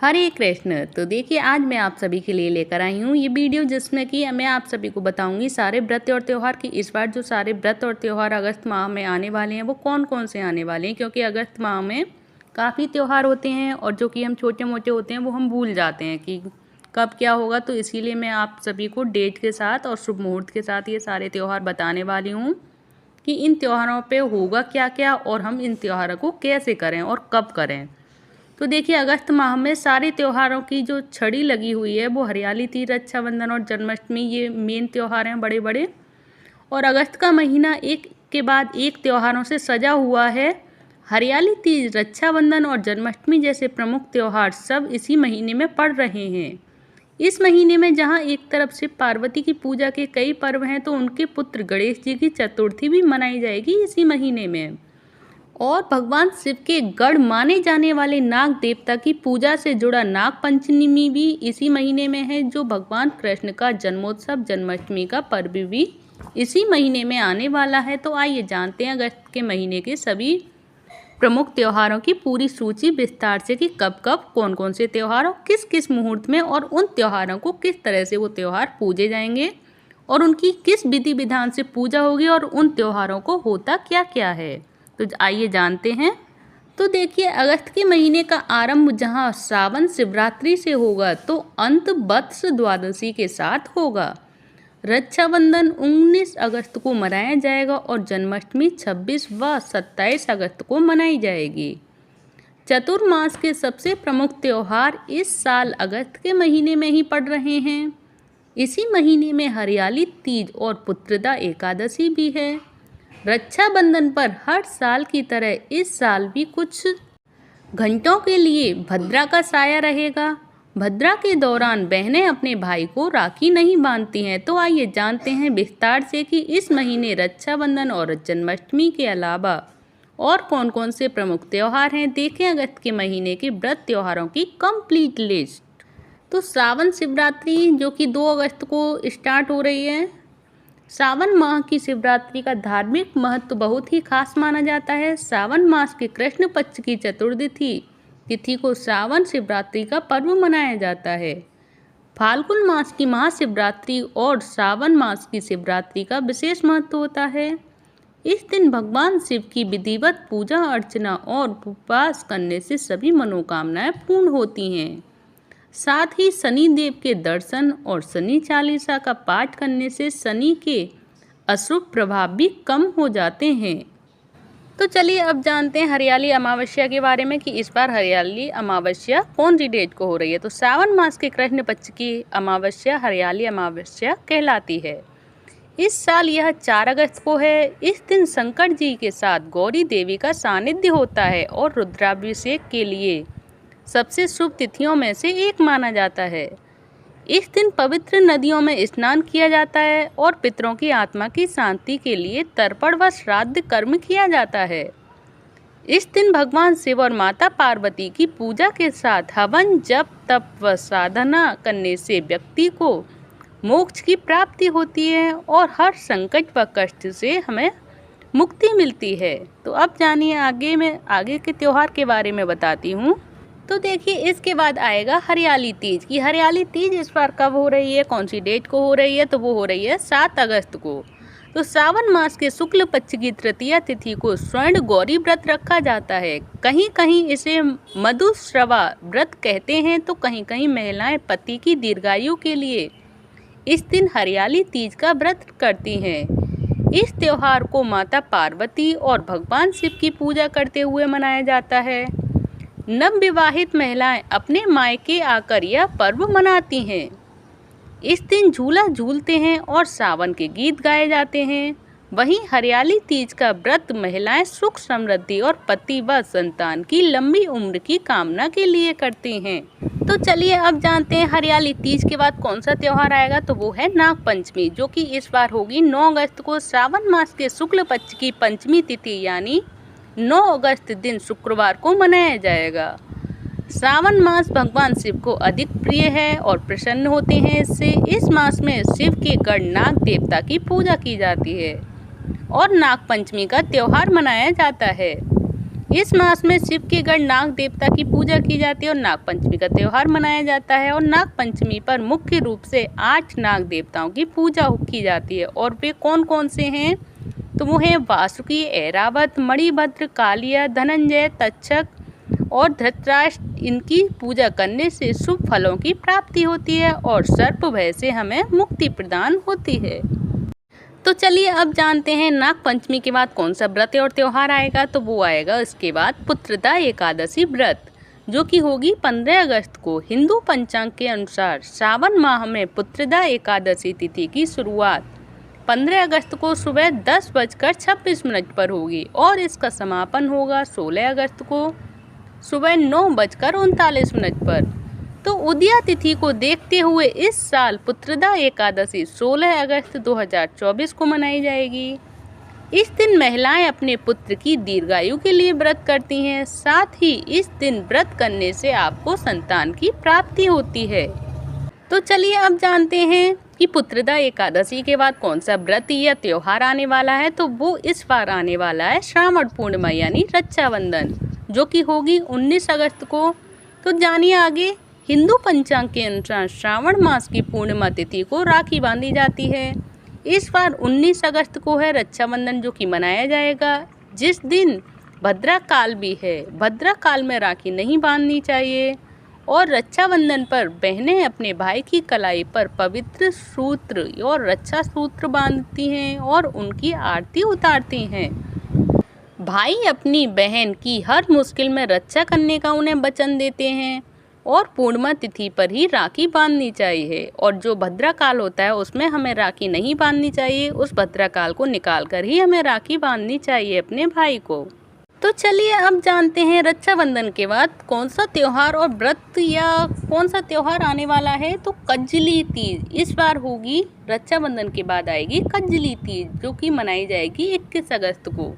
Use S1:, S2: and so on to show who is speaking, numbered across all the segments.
S1: हरे कृष्ण। तो देखिए आज मैं आप सभी के लिए लेकर आई हूँ ये वीडियो जिसमें कि मैं आप सभी को बताऊंगी सारे व्रत और त्यौहार की इस बार जो सारे व्रत और त्यौहार अगस्त माह में आने वाले हैं वो कौन कौन से आने वाले हैं, क्योंकि अगस्त माह में काफ़ी त्यौहार होते हैं और जो कि हम छोटे मोटे होते हैं वो हम भूल जाते हैं कि कब क्या होगा। तो इसीलिए मैं आप सभी को डेट के साथ और शुभ मुहूर्त के साथ ये सारे त्यौहार बताने वाली हूँ कि इन त्योहारों पे होगा क्या क्या और हम इन त्योहारों को कैसे करें और कब करें। तो देखिए अगस्त माह में सारे त्योहारों की जो छड़ी लगी हुई है वो हरियाली तीज, रक्षाबंधन और जन्माष्टमी, ये मेन त्योहार हैं बड़े बड़े। और अगस्त का महीना एक के बाद एक त्योहारों से सजा हुआ है। हरियाली तीज, रक्षाबंधन और जन्माष्टमी जैसे प्रमुख त्योहार सब इसी महीने में पड़ रहे हैं। इस महीने में जहां एक तरफ से पार्वती की पूजा के कई पर्व हैं तो उनके पुत्र गणेश जी की चतुर्थी भी मनाई जाएगी इसी महीने में। और भगवान शिव के गढ़ माने जाने वाले नाग देवता की पूजा से जुड़ा नाग पंचमी भी इसी महीने में है, जो भगवान कृष्ण का जन्मोत्सव जन्माष्टमी का पर्व भी इसी महीने में आने वाला है। तो आइए जानते हैं अगस्त के महीने के सभी प्रमुख त्योहारों की पूरी सूची विस्तार से कि कब कब कौन कौन से त्योहार और किस किस मुहूर्त में, और उन त्योहारों को किस तरह से वो त्योहार पूजे जाएंगे और उनकी किस विधि विधान से पूजा होगी और उन त्योहारों को होता क्या क्या है। तो आइए जानते हैं। तो देखिए अगस्त के महीने का आरंभ जहां सावन शिवरात्रि से होगा तो अंत वत्स द्वादशी के साथ होगा। रक्षाबंधन 19 अगस्त को मनाया जाएगा और जन्माष्टमी 26 व 27 अगस्त को मनाई जाएगी। चतुर्मास के सबसे प्रमुख त्योहार इस साल अगस्त के महीने में ही पड़ रहे हैं। इसी महीने में हरियाली तीज और पुत्रदा एकादशी भी है। रक्षाबंधन पर हर साल की तरह इस साल भी कुछ घंटों के लिए भद्रा का साया रहेगा। भद्रा के दौरान बहनें अपने भाई को राखी नहीं बांधती हैं। तो आइए जानते हैं विस्तार से कि इस महीने रक्षाबंधन और जन्माष्टमी के अलावा और कौन कौन से प्रमुख त्योहार हैं। देखें अगस्त के महीने के व्रत त्योहारों की कंप्लीट लिस्ट। तो सावन शिवरात्रि जो कि 2 अगस्त को स्टार्ट हो रही है। सावन माह की शिवरात्रि का धार्मिक महत्व बहुत ही खास माना जाता है। सावन मास के कृष्ण पक्ष की चतुर्दशी तिथि को सावन शिवरात्रि का पर्व मनाया जाता है। फाल्गुन मास की महाशिवरात्रि और सावन मास की शिवरात्रि का विशेष महत्व होता है। इस दिन भगवान शिव की विधिवत पूजा अर्चना और उपवास करने से सभी मनोकामनाएं पूर्ण होती हैं। साथ ही शनि देव के दर्शन और शनि चालीसा का पाठ करने से शनि के अशुभ प्रभाव भी कम हो जाते हैं। तो चलिए अब जानते हैं हरियाली अमावस्या के बारे में कि इस बार हरियाली अमावस्या कौन सी डेट को हो रही है। तो सावन मास के कृष्ण पक्ष की अमावस्या हरियाली अमावस्या कहलाती है। इस साल यह 4 अगस्त को है। इस दिन शंकर जी के साथ गौरी देवी का सानिध्य होता है और रुद्राभिषेक के लिए सबसे शुभ तिथियों में से एक माना जाता है। इस दिन पवित्र नदियों में स्नान किया जाता है और पितरों की आत्मा की शांति के लिए तर्पण व श्राद्ध कर्म किया जाता है। इस दिन भगवान शिव और माता पार्वती की पूजा के साथ हवन, जप, तप व साधना करने से व्यक्ति को मोक्ष की प्राप्ति होती है और हर संकट व कष्ट से हमें मुक्ति मिलती है। तो अब जानिए आगे के त्योहार के बारे में बताती हूँ। तो देखिए इसके बाद आएगा हरियाली तीज की हरियाली तीज इस बार कब हो रही है, कौन सी डेट को हो रही है। तो वो हो रही है 7 अगस्त को। तो सावन मास के शुक्ल पक्ष की तृतीया तिथि को स्वर्ण गौरी व्रत रखा जाता है। कहीं कहीं इसे मधुश्रवा व्रत कहते हैं तो कहीं कहीं महिलाएं पति की दीर्घायु के लिए इस दिन हरियाली तीज का व्रत करती हैं। इस त्योहार को माता पार्वती और भगवान शिव की पूजा करते हुए मनाया जाता है। नवविवाहित महिलाएं अपने मायके आकर यह पर्व मनाती हैं। इस दिन झूला झूलते हैं और सावन के गीत गाए जाते हैं। वहीं हरियाली तीज का व्रत महिलाएं सुख समृद्धि और पति व संतान की लंबी उम्र की कामना के लिए करती हैं। तो चलिए अब जानते हैं हरियाली तीज के बाद कौन सा त्योहार आएगा। तो वो है नाग पंचमी, जो कि इस बार होगी 9 अगस्त को। सावन मास के शुक्ल पक्ष की पंचमी तिथि यानी 9 अगस्त दिन शुक्रवार को मनाया जाएगा। सावन मास भगवान शिव को अधिक प्रिय है और प्रसन्न होते हैं इससे। इस मास में शिव के गढ़ नाग देवता की पूजा की जाती है और नाग पंचमी का त्योहार मनाया जाता है। इस मास में शिव के गढ़ नाग देवता की पूजा की जाती है और नाग पंचमी का त्योहार मनाया जाता है। और नाग पंचमी पर मुख्य रूप से 8 नाग देवताओं की पूजा की जाती है। और वे कौन कौन से हैं? तो वो हैं वासुकी, ऐरावत, मणिभद्र, कालिया, धनंजय, तक्षक और धृतराष्ट्र। इनकी पूजा करने से शुभ फलों की प्राप्ति होती है और सर्प भय से हमें मुक्ति प्रदान होती है। तो चलिए अब जानते हैं नाग पंचमी के बाद कौन सा व्रत और त्योहार आएगा। तो वो आएगा इसके बाद पुत्रदा एकादशी व्रत, जो कि होगी 15 अगस्त को। हिंदू पंचांग के अनुसार श्रावण माह में पुत्रदा एकादशी तिथि की शुरुआत 15 अगस्त को सुबह 10:26 पर होगी और इसका समापन होगा 16 अगस्त को सुबह 9:39 पर। तो उदया तिथि को देखते हुए इस साल पुत्रदा एकादशी 16 अगस्त 2024 को मनाई जाएगी। इस दिन महिलाएं अपने पुत्र की दीर्घायु के लिए व्रत करती हैं। साथ ही इस दिन व्रत करने से आपको संतान की प्राप्ति होती है। तो चलिए अब जानते हैं कि पुत्रदा एकादशी के बाद कौन सा व्रत या त्योहार आने वाला है। तो वो इस बार आने वाला है श्रावण पूर्णिमा यानी रक्षाबंधन, जो कि होगी 19 अगस्त को। तो जानिए आगे। हिंदू पंचांग के अनुसार श्रावण मास की पूर्णिमा तिथि को राखी बांधी जाती है। इस बार 19 अगस्त को है रक्षाबंधन, जो कि मनाया जाएगा, जिस दिन भद्रा काल भी है। भद्रा काल में राखी नहीं बांधनी चाहिए और रक्षाबंधन पर बहनें अपने भाई की कलाई पर पवित्र सूत्र और रक्षा सूत्र बांधती हैं और उनकी आरती उतारती हैं। भाई अपनी बहन की हर मुश्किल में रक्षा करने का उन्हें वचन देते हैं और पूर्णिमा तिथि पर ही राखी बांधनी चाहिए। और जो भद्रा काल होता है उसमें हमें राखी नहीं बांधनी चाहिए। उस भद्रा काल को निकाल कर ही हमें राखी बांधनी चाहिए अपने भाई को। तो चलिए अब जानते हैं रक्षाबंधन के बाद कौन सा त्यौहार और व्रत या कौन सा त्यौहार आने वाला है। तो कजली तीज इस बार होगी। रक्षाबंधन के बाद आएगी कजली तीज, जो कि मनाई जाएगी 21 अगस्त को।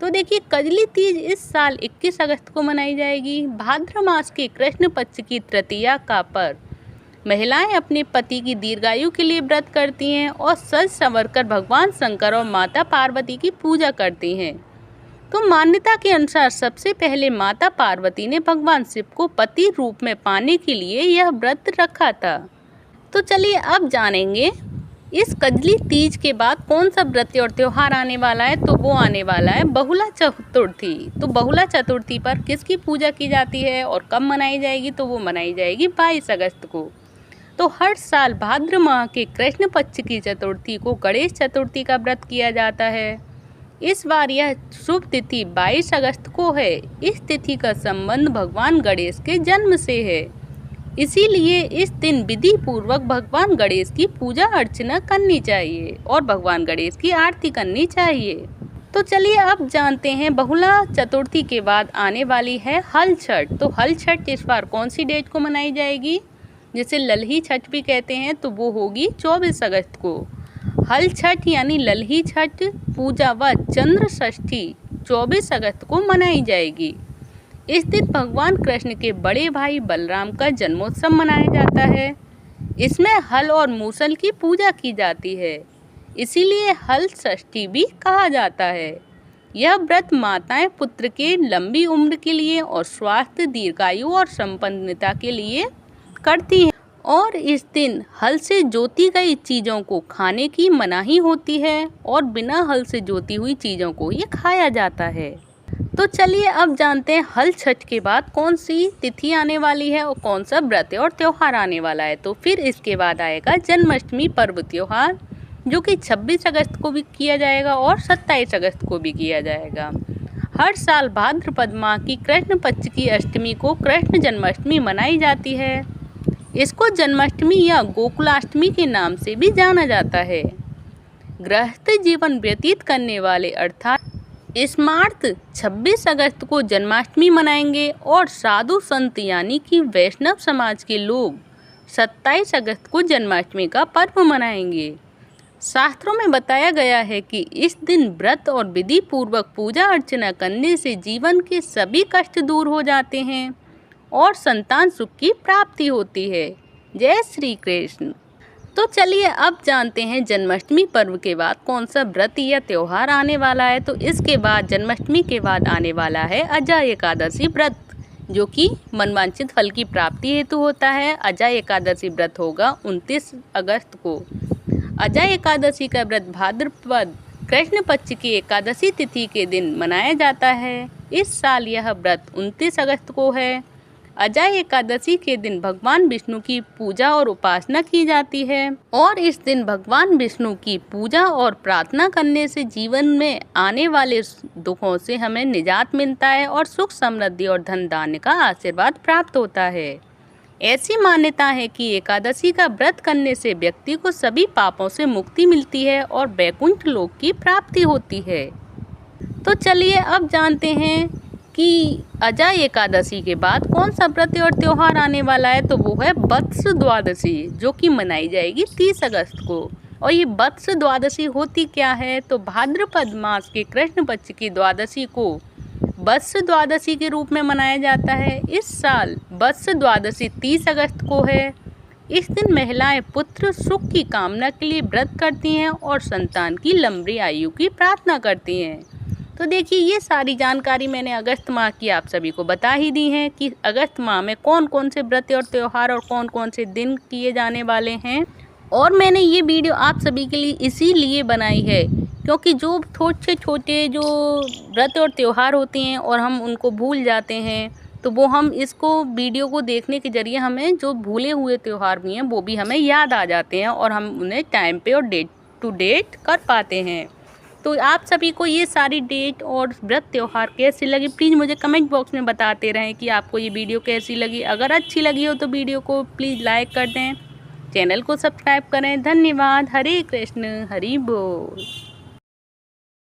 S1: तो देखिए कजली तीज इस साल 21 अगस्त को मनाई जाएगी। भाद्र मास के कृष्ण पक्ष की तृतीया का पर महिलाएं अपने पति की दीर्घायु के लिए व्रत करती हैं और सज संवर कर भगवान शंकर और माता पार्वती की पूजा करती हैं। तो मान्यता के अनुसार सबसे पहले माता पार्वती ने भगवान शिव को पति रूप में पाने के लिए यह व्रत रखा था। तो चलिए अब जानेंगे इस कजली तीज के बाद कौन सा व्रत और त्योहार आने वाला है। तो वो आने वाला है बहुला चतुर्थी। तो बहुला चतुर्थी पर किसकी पूजा की जाती है और कब मनाई जाएगी। तो वो मनाई जाएगी 22 अगस्त को। तो हर साल भाद्र माह के कृष्ण पक्ष की चतुर्थी को गणेश चतुर्थी का व्रत किया जाता है। इस बार यह शुभ तिथि 22 अगस्त को है। इस तिथि का संबंध भगवान गणेश के जन्म से है, इसीलिए इस दिन विधि पूर्वक भगवान गणेश की पूजा अर्चना करनी चाहिए और भगवान गणेश की आरती करनी चाहिए। तो चलिए अब जानते हैं बहुला चतुर्थी के बाद आने वाली है हल छठ। तो हल छठ इस बार कौन सी डेट को मनाई जाएगी, जिसे ललही छठ भी कहते हैं। तो वो होगी 24 अगस्त को। हल छठ यानी ललही छठ पूजा व चंद्र षष्ठी 24 अगस्त को मनाई जाएगी। इस दिन भगवान कृष्ण के बड़े भाई बलराम का जन्मोत्सव मनाया जाता है। इसमें हल और मूसल की पूजा की जाती है, इसीलिए हल षष्ठी भी कहा जाता है। यह व्रत माताएं पुत्र के लंबी उम्र के लिए और स्वास्थ्य, दीर्घायु और संपन्नता के लिए करती हैं। और इस दिन हल से जोती गई चीज़ों को खाने की मनाही होती है और बिना हल से जोती हुई चीज़ों को ये खाया जाता है। तो चलिए अब जानते हैं हल छठ के बाद कौन सी तिथि आने वाली है और कौन सा व्रत और त्यौहार आने वाला है। तो फिर इसके बाद आएगा जन्माष्टमी पर्व त्यौहार, जो कि 26 अगस्त को भी किया जाएगा और 27 अगस्त को भी किया जाएगा। हर साल भाद्रपद माह की कृष्ण पक्ष की अष्टमी को कृष्ण जन्माष्टमी मनाई जाती है। इसको जन्माष्टमी या गोकुलाष्टमी के नाम से भी जाना जाता है। गृहस्थ जीवन व्यतीत करने वाले अर्थात स्मार्त 26 अगस्त को जन्माष्टमी मनाएंगे और साधु संत यानी कि वैष्णव समाज के लोग 27 अगस्त को जन्माष्टमी का पर्व मनाएंगे। शास्त्रों में बताया गया है कि इस दिन व्रत और विधि पूर्वक पूजा अर्चना करने से जीवन के सभी कष्ट दूर हो जाते हैं और संतान सुख की प्राप्ति होती है। जय श्री कृष्ण। तो चलिए अब जानते हैं जन्माष्टमी पर्व के बाद कौन सा व्रत या त्योहार आने वाला है। तो इसके बाद जन्माष्टमी के बाद आने वाला है अजय एकादशी व्रत, जो कि मनवांछित फल की प्राप्ति हेतु होता है। अजय एकादशी व्रत होगा 29 अगस्त को। अजय एकादशी का व्रत भाद्रपद कृष्ण पक्ष की एकादशी तिथि के दिन मनाया जाता है। इस साल यह व्रत 29 अगस्त को है। अजय एकादशी के दिन भगवान विष्णु की पूजा और उपासना की जाती है और इस दिन भगवान विष्णु की पूजा और प्रार्थना करने से जीवन में आने वाले दुखों से हमें निजात मिलता है और सुख समृद्धि और धन धान्य का आशीर्वाद प्राप्त होता है। ऐसी मान्यता है कि एकादशी का व्रत करने से व्यक्ति को सभी पापों से मुक्ति मिलती है और वैकुंठ लोक की प्राप्ति होती है। तो चलिए अब जानते हैं कि अजय एकादशी के बाद कौन सा व्रत और त्यौहार आने वाला है। तो वो है वत्स द्वादशी, जो कि मनाई जाएगी 30 अगस्त को। और ये वत्स द्वादशी होती क्या है, तो भाद्रपद मास के कृष्ण पक्ष की द्वादशी को वत्स द्वादशी के रूप में मनाया जाता है। इस साल वत्स द्वादशी 30 अगस्त को है। इस दिन महिलाएं पुत्र सुख की कामना के लिए व्रत करती हैं और संतान की लंबी आयु की प्रार्थना करती हैं। तो देखिए, ये सारी जानकारी मैंने अगस्त माह की आप सभी को बता ही दी है कि अगस्त माह में कौन कौन से व्रत और त्यौहार और कौन कौन से दिन किए जाने वाले हैं। और मैंने ये वीडियो आप सभी के लिए इसीलिए बनाई है क्योंकि जो छोटे छोटे जो व्रत और त्यौहार होते हैं और हम उनको भूल जाते हैं, तो वो हम इसको वीडियो को देखने के जरिए हमें जो भूले हुए त्यौहार भी हैं वो भी हमें याद आ जाते हैं और हम उन्हें टाइम पे और डेट टू डेट कर पाते हैं। तो आप सभी को ये सारी डेट और व्रत त्यौहार कैसी लगी, प्लीज़ मुझे कमेंट बॉक्स में बताते रहें कि आपको ये वीडियो कैसी लगी। अगर अच्छी लगी हो तो वीडियो को प्लीज़ लाइक कर दें, चैनल को सब्सक्राइब करें। धन्यवाद। हरे कृष्ण, हरि बोल।